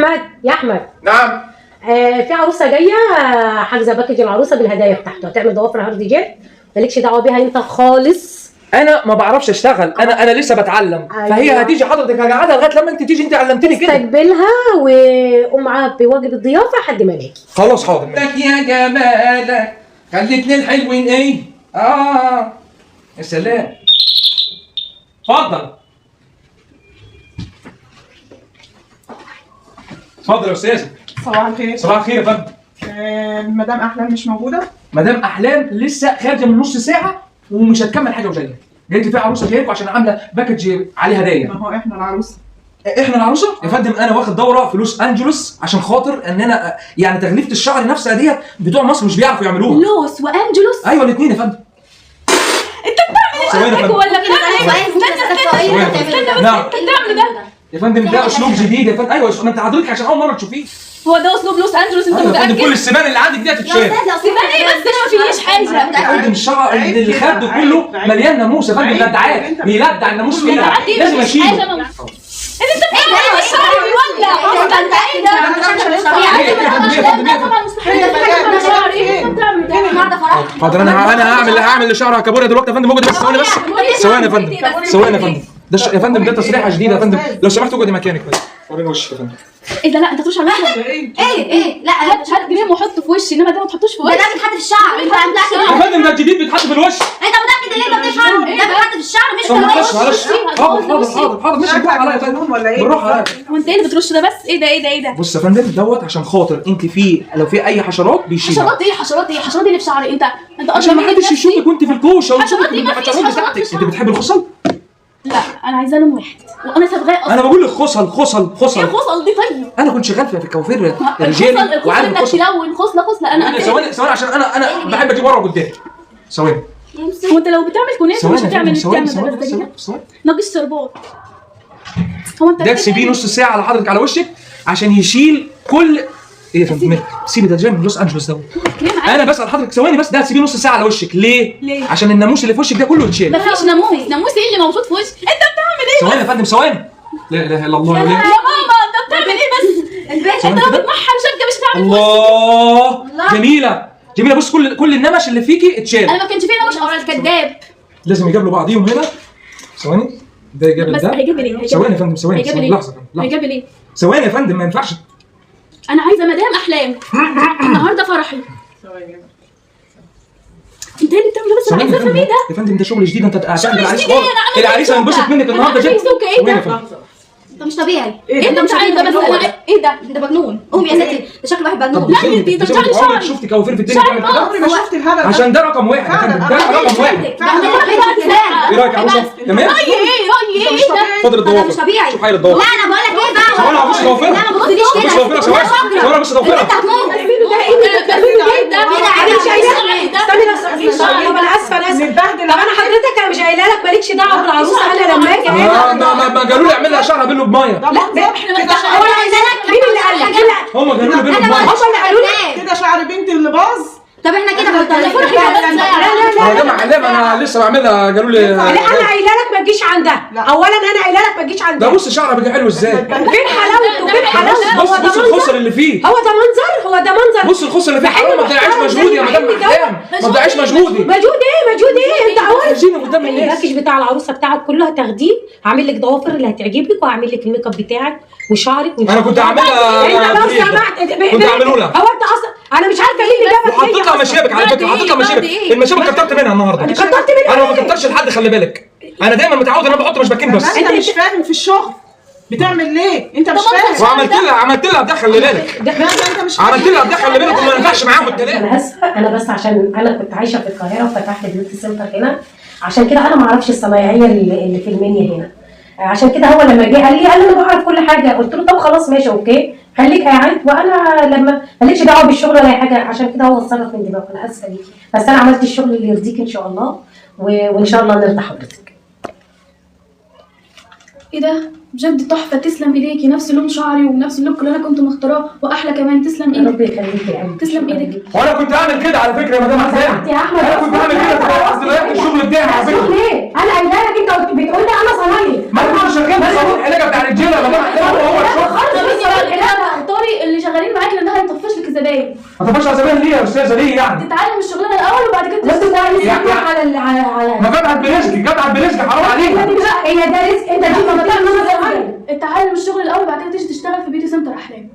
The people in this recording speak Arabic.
احمد يا احمد. نعم. في عروسه جايه، حاجزه باكج العروسه بالهدايا بتاعته، هتعمل ضوافر هارد جيت، مالكش دعوه بيها انت خالص. انا ما بعرفش اشتغل، انا لسه بتعلم. أيوة. فهي هتيجي حضرتك هقعدها لغايه لما انت تيجي، انت علمتني كده. استقبلها وقوم معاها بواجب الضيافه لحد ما نيجي. خلاص حاضر. يا جمالك خليتني الحلوين ايه؟ يا سلام. اتفضل. اتفضل يا استاذ. صباح الخير. صباح الخير يا فندم. مدام احلام مش موجوده؟ مدام احلام لسه خارجه من نص ساعه ومش هتكمل حاجه وجايه. جايت في عروسه جايلكوا عشان عامله باكج عليه هدايا. ما هو احنا العروسه. احنا العروسه يا فندم. انا واخد دوره في لوس انجلوس عشان خاطر ان انا يعني تغليفه الشعر نفسها ديت بتوع مصر مش بيعرفوا يعملوها. لوس وانجلوس. ايوه الاثنين يا فندم. انت بتعمل ايه ولا بتعمل ايه؟ نعم بتعمل ده يا فندم، ده اسلوب جديد يا فندم. ايوه ما انت حضرتك عشان اول مره تشوفيه. هو ده اسلوب لوس انجلوس؟ انت ايوه يا فندم، متاكد؟ كل السمان اللي عندك دي هتتشال. سيبان ايه بس؟ انا ما فيش حاجه. يا فندم الشعر الخد كله مليان ناموس يا فندم، لدعات بيلدع الناموس فيها لازم اشيله. انت بتعمل ايه؟ الشعر بيولع. انت ايه ده؟ حاضر انا هعمل لشعرها كابوريا دلوقتي يا فندم. موجود بس ثواني بس. ثواني يا فندم. ثواني يا فندم. ده يا فندم ده تصريحه جديده يا فندم. لو سمحت اقعدي مكانك بس. وريني وشك يا فندم. ايه ده؟ لا انت تروش على وشك. ايه لا هات جريم وحطه في وشي، انما ده ما تحطوش في وشي. ده بيتحط في الشعر. انت متاكد؟ يا فندم ده الجديد بيتحط في الوش. انت متاكد ان انت بتفهم؟ ده بيتحط في الشعر مش في طب الوش. معلش حاضر مش بالراحه عليا يا فندم. ولا ايه؟ بالراحه عليا. هو انت ايه اللي بترش ده بس؟ ايه ده؟ بص يا فندم دوت عشان خاطر انت لو في اي حشرات بيشيلها. حشرات ايه اللي في شعري؟ انت عشان ما حدش يشوفك وانت في الكوشه حشرات ايه؟ ما فيش حشرات بتاعتك. في انت بتحب الخصل؟ لا انا عايزاه لون واحد وانا صبغاه اصلا. انا بقول لك خصل. ايه خصل دي؟ طيب انا كنت شغال في الكوافير رجالي وعارف انك الخصل. تلون خصله. انا ثواني عشان انا بحب اجيب ورا وقدام. ثواني. هو انت لو بتعمل كنافه مش بتعمل ثواني. ناقص شربات. هو انت ده تسيبيه نص ساعه على حضرتك على وشك عشان يشيل كل ايه يا فندم. سيبي ده جاي من لوس انجلوس دوت. انا بسال حضرتك ثواني بس. ده تسيبيه نص ساعه على وشك ليه؟ عشان الناموس اللي في وشك ده كله يتشال. مفيش ناموس ايه اللي موجود في وشك؟ انت بتعمل ايه؟ ثواني يا فندم ثواني. لا اله الا الله. يا ماما انت بتعمل ايه بس؟ انت لو بتمحى مشجع مش هتعمل الله. جميله بص كل النمش اللي فيكي اتشال. انا ما كانش فينا مش اورا الكذاب. لازم يجابلوا بعضيهم هنا. ثواني ده يجابل بس ده. هيجابل ايه؟ ثواني يا فندم ثواني لحظه. هيجابل ايه؟ ثواني يا فندم ما ينفعش. انا عايزه مدام احلام النهارده فرحي. انت اللي بتعمل بس. انا عايزه افهم ايه ده يا فندم. ده شغل جديد انت هتعمل العريس جديد. خالص. أنا عملت العريس إيه هينبسط ده؟ منك النهارده أنا عملت جدا. إيه ده؟ وين يا فندم؟ انت مش طبيعي. ايه انت مش عايز ده بس ايه ده؟ انت مجنون. قوم يا ستي، ده شكل واحد مجنون. لا انت بتشعري شعري. شفتي كوافير في الدنيا بتعمل كده؟ عمري ما شفت الهبل ده. عشان ده رقم واحد يا فندم. ده رقم واحد. ايه رايك يا عروسه؟ تمام؟ رايي ايه ده؟ اتفضل ده الضوافر. مش طبيعي. شوف حي لا الضوافر. انا بقول لك ايه بقى؟ ثواني هبص ضوافرها. لا ما تبصليش كده. بص ضوافرها ثواني بص ضوافرها. انت هتموت. استني طب انا اسفه نتبهدل. طب انا حضرتك انا مش قايله لك مالكش دعوه بالعروسه. انا لما اجي ما قالوا لي اعمل لها شعرها بينه بميه. ده منظر. هو اللي قايله لك. مين اللي قال لك؟ هم قالوا لي بينه بميه. هم اللي قالوا لي. كده شعر بنتي اللي باظ. طب احنا كده غلطانين. انا ده معلم انا لسه بعملها. قالوا لي انا قايله لك ما تجيش عندها. اولا انا قايله لك ما تجيش ده عندها. بص شعرها بيجي حلو ازاي. فين حلاوته؟ فين حلاوته؟ بص الخصر اللي فيه. هو ده منظر. بص الخصر اللي فيه. حرام ما تضيعيش مجهودي يا مدام احلام. ما تضيعيش مجهودي. مجهود ايه انت اول عايزين قدام الناس. الباكج بتاع العروسه بتاعك كله هتاخديه. هعمل لك ضوافر اللي هتعجبك وهعمل لك الميك اب بتاعك وشعرك. انا كنت هعملها. انت لو سمحت كنت هعمله لها. هو انت اصلا انا مش عارفه ايه اللي جابك وحطيت لها مشابك على فكره. حطيت لها مشابك. المشابك كترت منها النهارده. كترت منها. انا ما بكترش لحد خلي بالك. انا دايما متعود ان انا بحط مشبكين بس. انت مش فاهم في الشغل بتعمل ليه؟ انت مش فاهم. وعملت لها ده خلي بالك. لا انت مش فاهم. عملت لها ده خلي بالك وما ينفعش معاهم الكلام. انا اسفه انا بس عشان انا كنت عايشه في القاهره وفتحت بيوتي سنتر هنا. عشان كده انا ما اعرفش الصنايعيه اللي في المنيا هنا. عشان كده هو لما جه قال لي انا بعرف كل حاجه. قلت له طب خلاص ماشي اوكي خليك قاعد وانا لما مالكش دعوه بالشغل ولا اي حاجه. عشان كده هو اتصرف من دماغه. انا اسفه ليكي بس انا عملت الشغل اللي يرضيك ان شاء الله وان شاء الله نرضى حضرتك. ايه ده؟ بجد تحفه. تسلم ايديكي. نفس لون شعري ونفس اللوك اللي انا كنت مختاراه واحلى كمان. تسلم ايدك. ربي يخليكي يا قلبي. تسلم ايدك. وانا كنت هعمل كده على فكره يا مدام احلام. يا احمد انا كنت هعمل كده قصدي ضيعت الشغل بتاعي على فكره. ليه؟ انا قايله لك انت بتقول لي انا صنايعي. ما انا كنت شغال في صالون علاجه بتاع الرجاله يا مدام احلام وهو الشغل. خالص بس العلاج ما تبقاش عزبان ليه يا استاذه ليه يعني؟ تتعلم الشغلانه الاول وبعد كده بس تعالي يعني- على ما فتحت برزقك فتحت برزقك حرام عليك. هي ده رزق انت دي ما تعمل اتعلم الشغل الاول وبعد كده تيجي تشتغل في بيوتي سنتر احلام.